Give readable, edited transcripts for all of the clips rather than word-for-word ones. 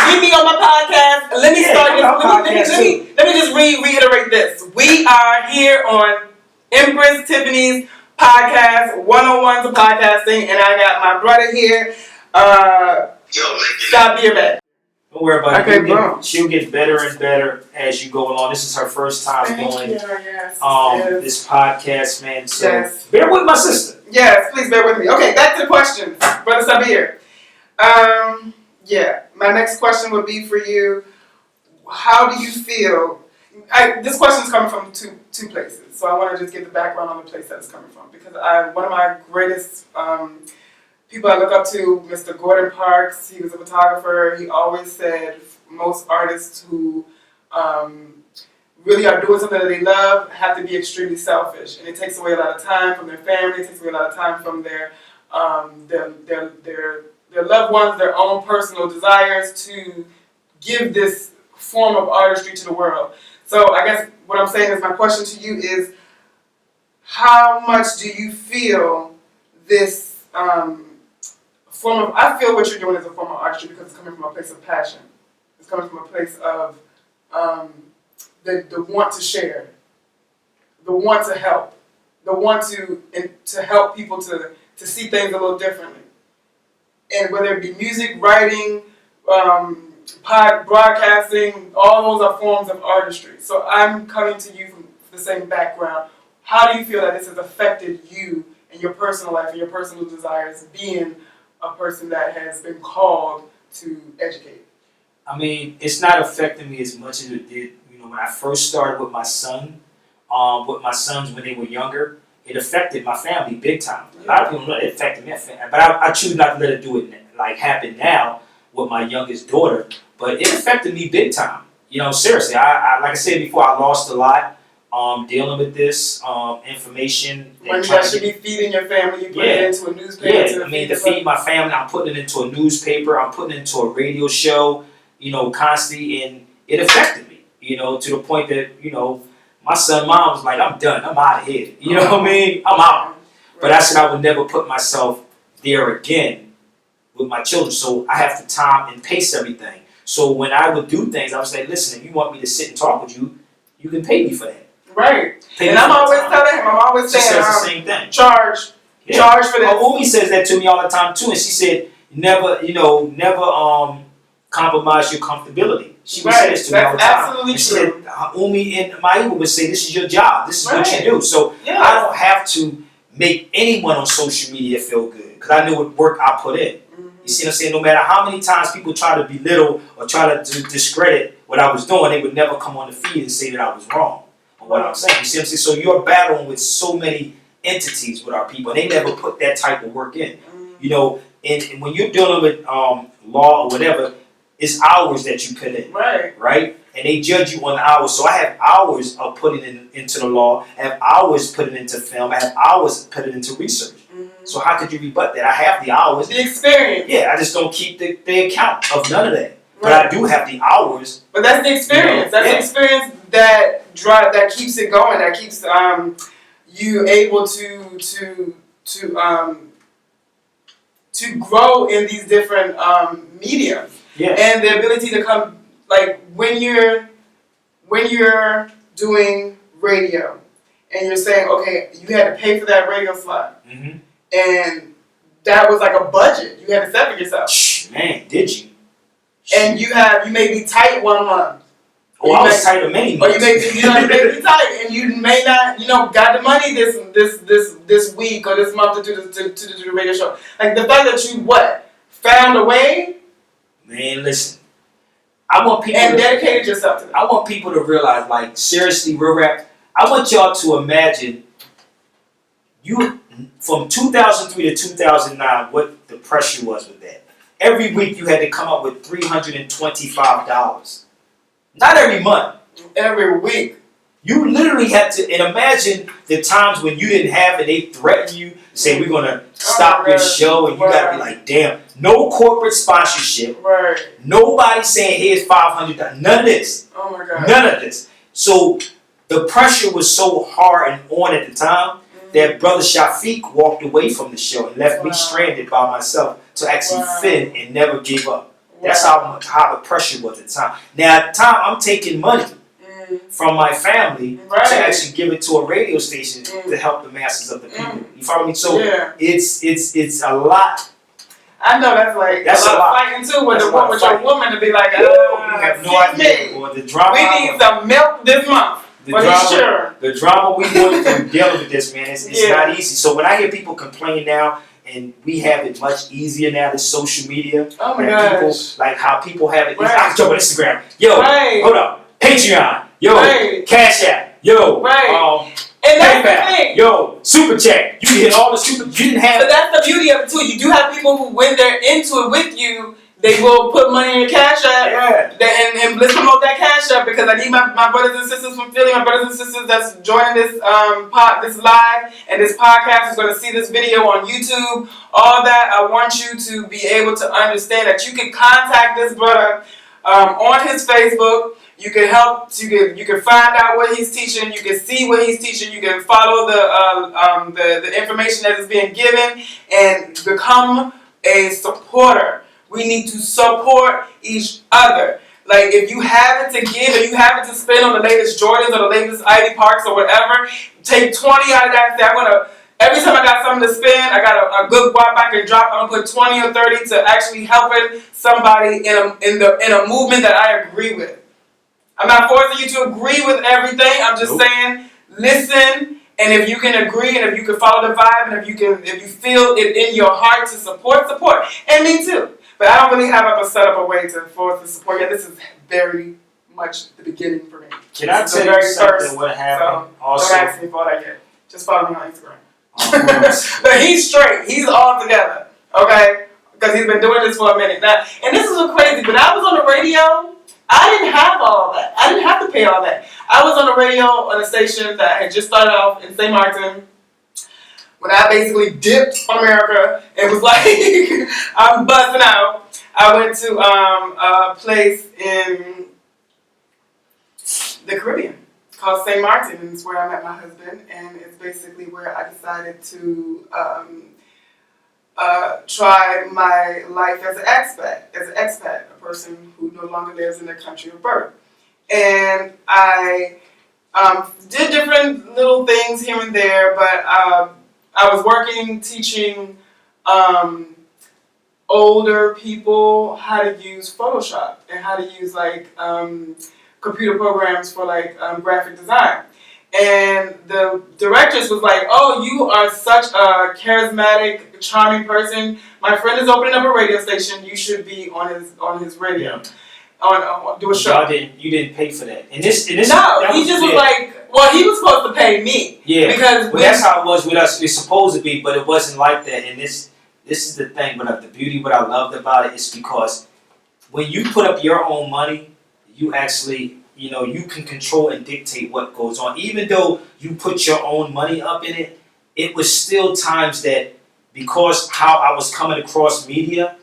Get me on my podcast. Let me start this. Let me just reiterate this. We are here on Empress Tiffany's podcast, 101 to podcasting, and I got my brother here, Sabir Bey. Don't worry about it. She'll get better and better as you go along. This is her first time doing this podcast, man. So bear with my sister. Yes, please bear with me. Okay, back to the question, Brother Sabir. My next question would be for you. How do you feel? This question is coming from two places, so I want to just get the background on the place that it's coming from, because one of my greatest people I look up to, Mr. Gordon Parks, he was a photographer. He always said most artists who really are doing something that they love have to be extremely selfish, and it takes away a lot of time from their family. It takes away a lot of time from their loved ones, their own personal desires, to give this form of artistry to the world. So I guess what I'm saying is, my question to you is, how much do you feel this form of, I feel what you're doing is a form of artistry because it's coming from a place of passion. It's coming from a place of the want to share, the want to help, the want to help people to see things a little differently. And whether it be music, writing, broadcasting, all those are forms of artistry. So I'm coming to you from the same background. How do you feel that this has affected you in your personal life and your personal desires, being a person that has been called to educate? I mean, it's not affecting me as much as it did, when I first started with my son, with my sons when they were younger. It affected my family big time. A lot of people know it affected my family, but I choose not to let it do it happen now with my youngest daughter. But it affected me big time. Seriously. I like I said before, I lost a lot dealing with this information. When you should be feeding your family, you put it into a newspaper. To feed my family, I'm putting it into a newspaper. I'm putting it into a radio show. Constantly, and it affected me. To the point that my son, mom was like, I'm done. I'm out of here. You know what I mean? I'm out. Right. But I said I would never put myself there again with my children. So I have to time and pace everything. So when I would do things, I would say, listen, if you want me to sit and talk with you, you can pay me for that. Right. And I'm always telling him, I'm always saying, she says the same thing. Charge for this. Umi says that to me all the time too. And she said, never compromise your comfortability. She would say this to me all the time. Absolutely and she said, Umi and Maiwa would say, this is your job. This is what you do. So I don't have to make anyone on social media feel good, because I know what work I put in. You see what I'm saying? No matter how many times people try to belittle or try to discredit what I was doing, they would never come on the feed and say that I was wrong on what I'm saying. You see what I'm saying? So you're battling with so many entities with our people, and they never put that type of work in. And when you're dealing with law or whatever, it's hours that you put in, right? And they judge you on the hours. So I have hours of putting it into the law. I have hours putting into film. I have hours putting into research. So how could you rebut that? I have the hours. The experience. Yeah, I just don't keep the account of none of that. Right. But I do have the hours. But that's the experience. That's the experience that keeps it going. That keeps you able to grow in these different mediums. Yeah. And the ability to come, like when you're doing radio and you're saying, okay, you had to pay for that radio slot. And that was like a budget. You had to set for yourself. Man, did you? And you may be tight one month. Oh, I was tight of many months. Or you may be tight, and you may not, got the money this week or this month to do the radio show. Like the fact that you found a way. Man, listen. I want people dedicated yourself to that. I want people to realize, like, seriously, real rap. I want y'all to imagine you from 2003 to 2009, what the pressure was with that. Every week you had to come up with $325. Not every month. Every week. You literally had to, and imagine the times when you didn't have it, they threatened you, say, we're going to stop your show, and you got to be like, damn. No corporate sponsorship. Right. Nobody saying, here's $500. None of this. Oh my God. None of this. So the pressure was so hard and on at the time that Brother Shafiq walked away from the show and left me stranded by myself to actually fin and never give up. That's how the pressure was at the time. Now at the time, I'm taking money from my family to actually give it to a radio station to help the masses of the people. You follow me? So it's a lot. I know that's like a lot of fighting too with your woman to be like, you have no idea. Or the drama. We need some milk this month. The drama we going through dealing with this, man, it's not easy. So when I hear people complain now, and we have it much easier now than social media. Oh my gosh. People, like how people have it. I can jump on Instagram. Yo, hold up. Patreon. Yo, Cash App. Yo, and that's the thing. Yo, Super Chat. You hit all the super. You didn't have. But that's the beauty of it too. You do have people who, when they're into it with you, they will put money in your Cash App. And let's promote that Cash App because I need my brothers and sisters from Philly, my brothers and sisters that's joining this this live and this podcast is going to see this video on YouTube. All that, I want you to be able to understand that you can contact this brother on his Facebook. You can help. You can find out what he's teaching. You can see what he's teaching. You can follow the information that is being given and become a supporter. We need to support each other. Like if you have it to give, if you have it to spend on the latest Jordans or the latest Ivy Parks or whatever, take 20 out of that and say, I'm gonna. Every time I got something to spend, I got a good guap I can drop. I'm gonna put 20 or 30 to actually helping somebody in a movement that I agree with. I'm not forcing you to agree with everything. I'm just saying, listen, and if you can agree, and if you can follow the vibe, and if you feel it in your heart to support, and me too. But I don't really have set up a way to force the support yet. This is very much the beginning for me. Can I tell you something? What happened? So also, don't ask me for that yet. Just follow me on Instagram. But he's straight. He's all together. Okay, because he's been doing this for a minute now. And this is what's crazy. When I was on the radio, I didn't have all that. I didn't have to pay all that. I was on the radio on a station that had just started off in St. Martin when I basically dipped on America and was like, I'm busting out. I went to a place in the Caribbean called St. Martin, and it's where I met my husband, and it's basically where I decided to try my life as an expat, a person who no longer lives in their country of birth. And I did different little things here and there, but I was working, teaching older people how to use Photoshop and how to use computer programs for graphic design. And the directress was like, "Oh, you are such a charismatic, charming person. My friend is opening up a radio station. You should be on his radio, do a show." You didn't pay for that. And this no, he just was like, well, he was supposed to pay me. Yeah, because that's how it was with us. It's supposed to be, but it wasn't like that. And this is the thing. But the beauty, what I loved about it is because when you put up your own money, you actually. You can control and dictate what goes on. Even though you put your own money up in it, it was still times that because how I was coming across media,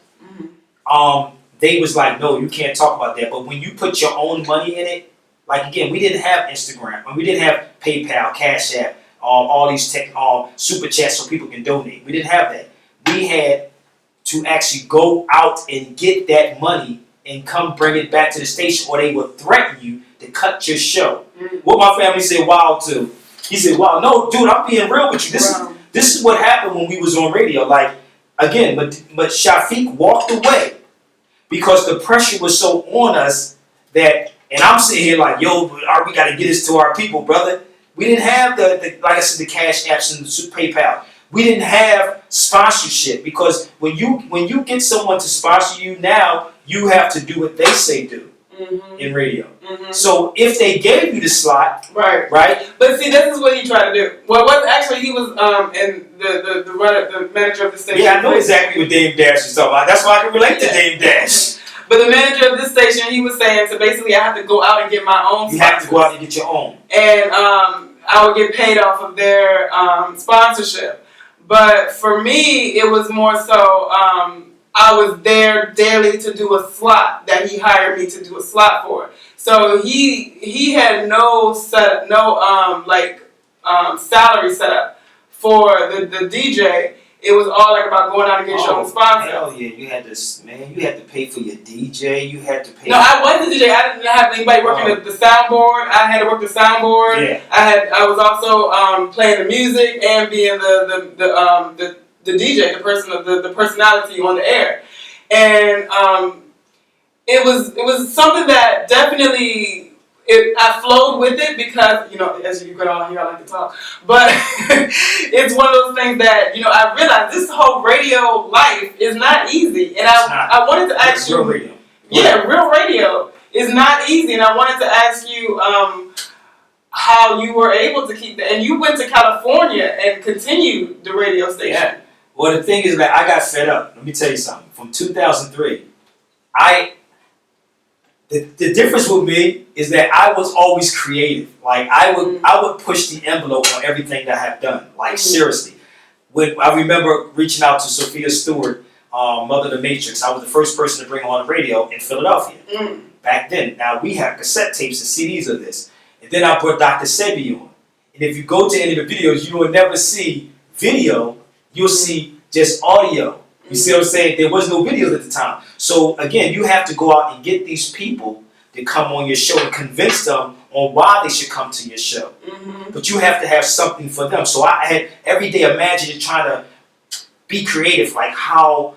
they was like, no, you can't talk about that. But when you put your own money in it, like again, we didn't have Instagram, and we didn't have PayPal, Cash App, all these super chats so people can donate. We didn't have that. We had to actually go out and get that money and come bring it back to the station, or they would threaten you to cut your show. What my family said, wow, too. He said, wow, no, dude, I'm being real with you. This is what happened when we was on radio. Like, again, but Shafiq walked away because the pressure was so on us that, and I'm sitting here like, yo, we got to get this to our people, brother. We didn't have the like I said, the Cash Apps and the PayPal. We didn't have sponsorship because when you get someone to sponsor you now, you have to do what they say do in radio. So if they gave you the slot, right? But see, this is what he tried to do. Well, he was in the manager of the station. Yeah, I know exactly what Dame Dash is talking about. That's why I can relate to Dame Dash. But the manager of this station, he was saying, so basically, I have to go out and get my own. You have to go out and get your own, and I would get paid off of their sponsorship. But for me, it was more so I was there daily to do a slot that he hired me to do a slot for. So he had no salary set up for the DJ. it was all like about going out and getting your own sponsors. Hell yeah, you had to pay for your DJ, you had to pay. No, I wasn't the DJ. I didn't have anybody working the soundboard. I had to work the soundboard. Yeah. I was also playing the music and being the DJ, the personality on the air, and it was something that definitely. I flowed with it because, as you could all hear, I like to talk. But it's one of those things that, I realized this whole radio life is not easy. And I wanted to ask you. Real radio. Yeah, real radio is not easy. And I wanted to ask you how you were able to keep that. And you went to California and continued the radio station. Yeah. Well, the thing is that I got fed up. Let me tell you something. From 2003, The difference with me is that I was always creative. Like I would push the envelope on everything that I have done. Like seriously, when I remember reaching out to Sophia Stewart, Mother of the Matrix. I was the first person to bring her on the radio in Philadelphia back then. Now we have cassette tapes and CDs of this, and then I brought Dr. Sebi on. And if you go to any of the videos, you will never see video. You'll see just audio. You see what I'm saying? There was no videos at the time. So again, you have to go out and get these people to come on your show and convince them on why they should come to your show. But you have to have something for them. So I had every day imagine trying to be creative, like how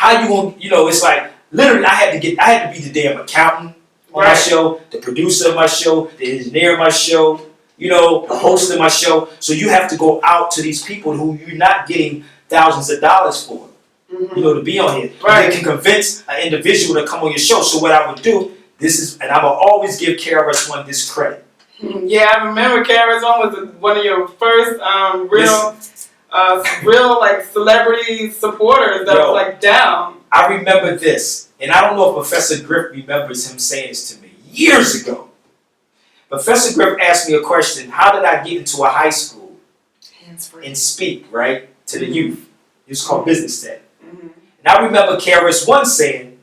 you gonna, it's like literally I had to be the damn accountant on my show, the producer of my show, the engineer of my show, the host of my show. So you have to go out to these people who you're not getting thousands of dollars for. To be on here. Right. They can convince an individual to come on your show. So what I would do, and I will always give KRS-One this credit. Yeah, I remember KRS-One was one of your first real like celebrity supporters that was like down. I remember this, and I don't know if Professor Griff remembers him saying this to me years ago. Professor Griff asked me a question: how did I get into a high school and speak right to the youth? It was called Business Tech. And I remember KRS-One saying,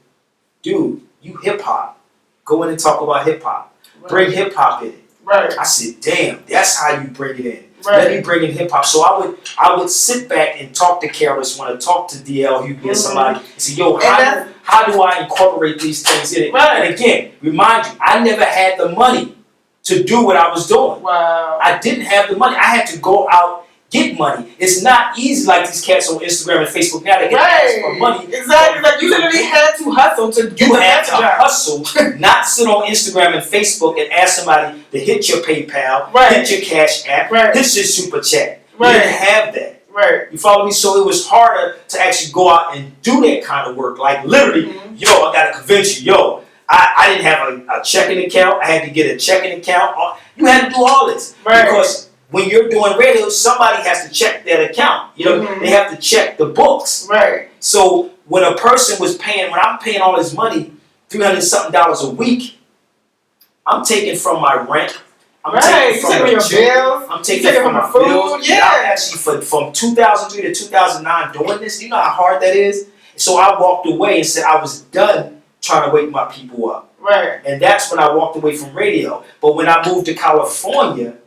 dude, you hip-hop. Go in and talk about hip-hop. Right. Bring hip-hop in it. Right. I said, damn, that's how you bring it in. Right. Let me bring in hip-hop. So I would sit back and talk to KRS-One or talk to DL Hughley or somebody and say, yo, how do I incorporate these things in it? Right. And again, remind you, I never had the money to do what I was doing. Wow. I didn't have the money. I had to go out get money. It's not easy like these cats on Instagram and Facebook now. They get asked for money. Exactly. Like you literally had to hustle to get hustle, not sit on Instagram and Facebook and ask somebody to hit your PayPal, hit your Cash App, hit your Super Chat. You didn't have that. Right. You follow me? So it was harder to actually go out and do that kind of work. Like literally, I gotta convince you, I didn't have a checking account. I had to get a checking account. You had to do all this. Right. Because when you're doing radio, somebody has to check that account. They have to check the books. Right. So when a person was paying, when I'm paying all this money, $300-something a week, I'm taking from my rent. I'm taking from your bills. I'm taking from my food. Bills. Yeah. I'm actually from 2003 to 2009 doing this. You know how hard that is? So I walked away and said I was done trying to wake my people up. Right. And that's when I walked away from radio. But when I moved to California,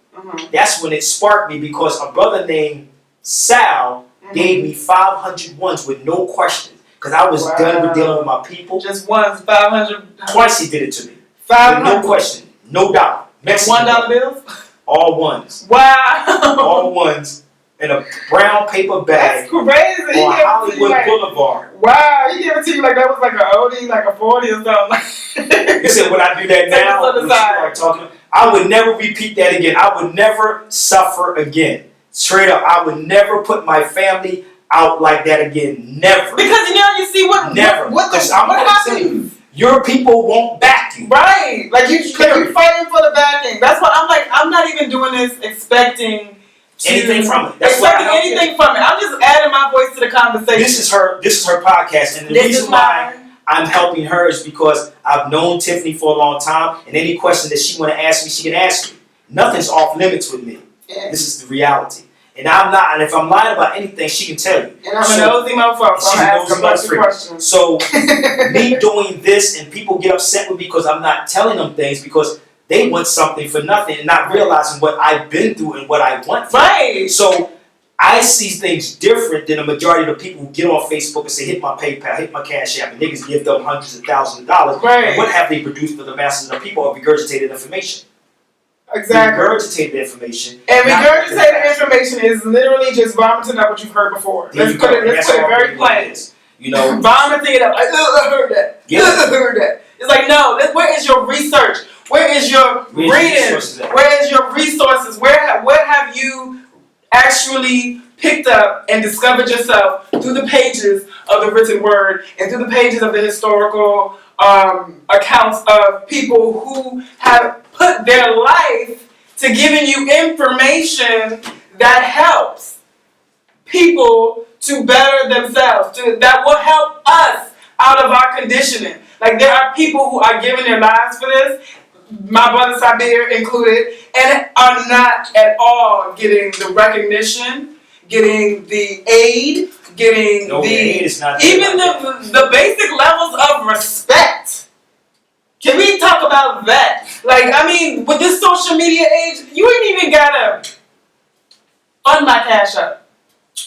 that's when it sparked me because a brother named Sal gave me 500 ones with no questions because I was done with dealing with my people. Just once, 500? Twice he did it to me. 500? With no question, no dollar. $1 bills? All ones. Wow. All ones in a brown paper bag. That's crazy. On Hollywood Boulevard. Wow, he gave it to you like that was like an oldie, like a 40 or something. You said, would I do that now? I would never repeat that again. I would never suffer again. Straight up, I would never put my family out like that again. Never. Because you see what happens. Your people won't back you. Right. Like you're fighting for the backing. That's why I'm like, I'm not even doing this expecting anything from it. That's expecting anything from it. I'm just adding my voice to the conversation. This is her podcast, and the reason why I'm helping her is because I've known Tiffany for a long time, and any question that she want to ask me, she can ask me. Nothing's off limits with me. Yeah. This is the reality. And I'm not, and if I'm lying about anything, she can tell you. And I'm a nosy motherfucker, so I'm asking a bunch of questions. So, me doing this, and people get upset with me because I'm not telling them things because they want something for nothing and not realizing what I've been through and what I want. Right. So, I see things different than the majority of the people who get on Facebook and say, hit my PayPal, hit my Cash App, and niggas give them hundreds of thousands of dollars. Right. And what have they produced for the masses of the people? Or regurgitated information. Exactly. Regurgitated information. And regurgitated information is literally just vomiting up what you've heard before. Let's put it very plain. You know, vomiting it up. I heard that. Yeah. I heard that. It's like, no, where is your research? Where is your reading? Where is your resources? What have you actually picked up and discovered yourself through the pages of the written word and through the pages of the historical accounts of people who have put their life to giving you information that helps people to better themselves, that will help us out of our conditioning. Like, there are people who are giving their lives for this, my brother Sabir included, and are not at all getting the recognition, getting the aid, getting the basic levels of respect. Can we talk about that? Like, I mean, with this social media age, you ain't even gotta fund my Cash App.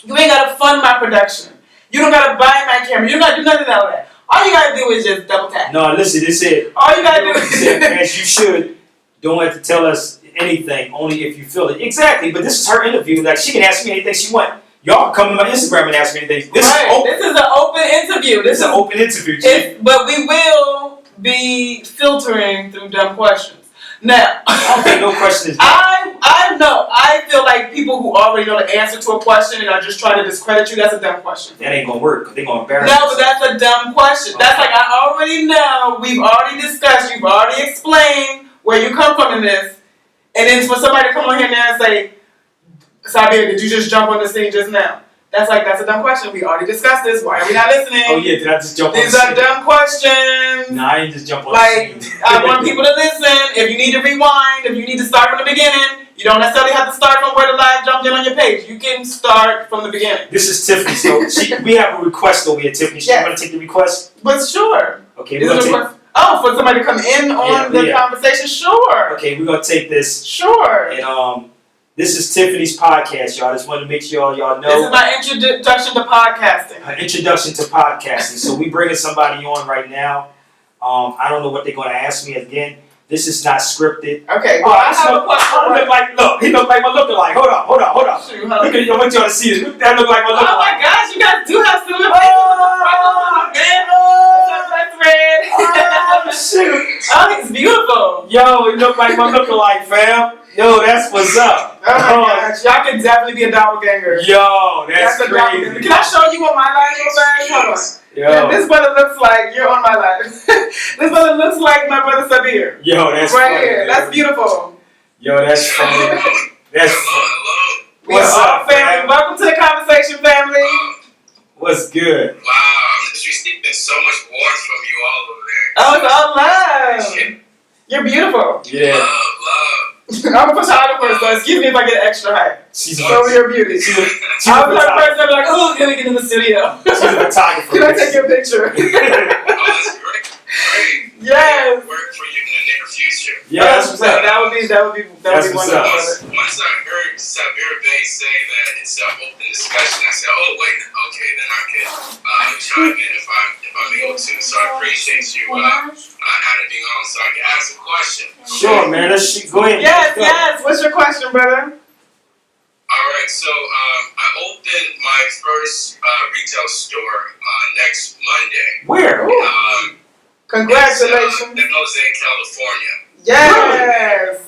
You ain't gotta fund my production. You don't gotta buy my camera. You don't gotta do nothing of that. All you gotta do is just double tap. No, listen, they said, all you gotta do is as you should, don't have to tell us anything, only if you feel it. Exactly, but this is her interview. Like, she can ask me anything she wants. Y'all come to my Instagram and ask me anything. This is an open interview. This is an open interview. But we will be filtering through dumb questions. Now, okay, no question is I know. I feel like people who already know the answer to a question and are just trying to discredit you, that's a dumb question. That ain't gonna work, because they're gonna embarrass you. No, but that's a dumb question. Okay. That's like, I already know, we've already discussed, you've already explained where you come from in this, and then for somebody to come on here now and say, Sabir, did you just jump on the scene just now? That's a dumb question. We already discussed this. Why are we not listening? Oh yeah, did I just jump on the scene? These are dumb questions. Nah, I didn't just jump on the scene. I want people to listen. If you need to rewind, if you need to start from the beginning, you don't necessarily have to start from where the live jumped in on your page. You can start from the beginning. This is Tiffany. So we have a request over here, Tiffany. You want to take the request? But sure. Okay, we're going to take... Oh, for somebody to come in on the conversation? Sure. Okay, we're going to take this. Sure. And this is Tiffany's podcast, y'all. I just wanted to make sure y'all know. This is my introduction to podcasting. Her introduction to podcasting. So we bringing somebody on right now. I don't know what they're going to ask me again. This is not scripted. Okay, well, I have a question. He look like my lookalike. Hold on. Shoot, look at you. I want y'all to see this. That look like my lookalike. Oh my gosh, you guys do have some faces. Shoot. Oh, he's beautiful. Yo, he look like my lookalike, fam. Yo, that's what's up. Oh my gosh, y'all can definitely be a doppelganger. Yo, that's crazy. Can I show you what my line looks like? Hold on. Yo. Yeah, this brother looks like you're on my line. This brother looks like my brother Sabir. Yo, that's right funny, here. man. That's beautiful. Yo, that's funny. That's hello. What's up, family? man? Welcome to the conversation, family. What's good? Wow, I'm just receiving so much warmth from you all over there. Oh, it's all love. You're beautiful. Yeah. Love. I'm a photographer, so excuse me if I get extra hype. Show me your beauty. I'm the person that's like, oh, can I get in the studio? She's a photographer. Can I take your picture? Oh, that's great. Yes. Work for you in the near future. Yeah, that's what's up. That would be wonderful. Once I heard Sabir Bey say that it's an open discussion, I said, oh wait, okay, then I can chime in if I'm able to. So I appreciate you adding me on so I can ask a question. Sure, man. Go ahead. Yes. What's your question, brother? Alright, so I opened my first retail store next Monday. Where? Congratulations. In Jose, California. Yes.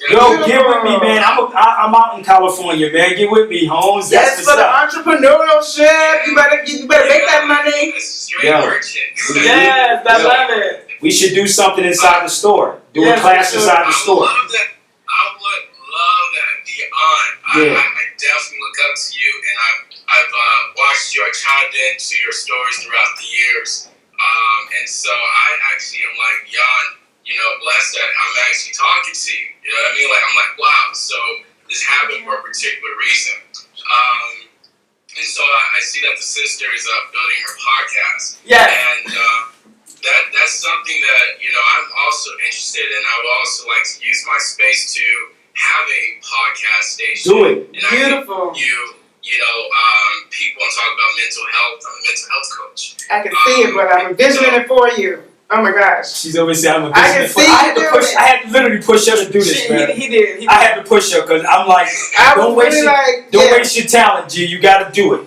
Yo, get with me, man. I'm out in California, man. Get with me, Holmes. Yes, for the entrepreneurship. You better make that money. Yes, I love it. We should do something inside the store. Do a class inside the store. I would love that beyond. I definitely look up to you, and I've watched you. I chimed into your stories throughout the years, and so I actually am like beyond, blessed that I'm actually talking to you. You know what I mean? Like I'm like, wow. So this happened for a particular reason, and so I see that the sister is building her podcast. Yes. And that's something that I'm also interested in. I would also like to use my space to have a podcast station. Do it. And Beautiful. People want to talk about mental health. I'm a mental health coach. I can see it, brother. I'm envisioning it for you. Oh my gosh. She's always saying, I'm a I can see I you doing it. had to literally push her to do this, man. He did. I had to push her because I'm like, don't waste your talent, G. You got to do it.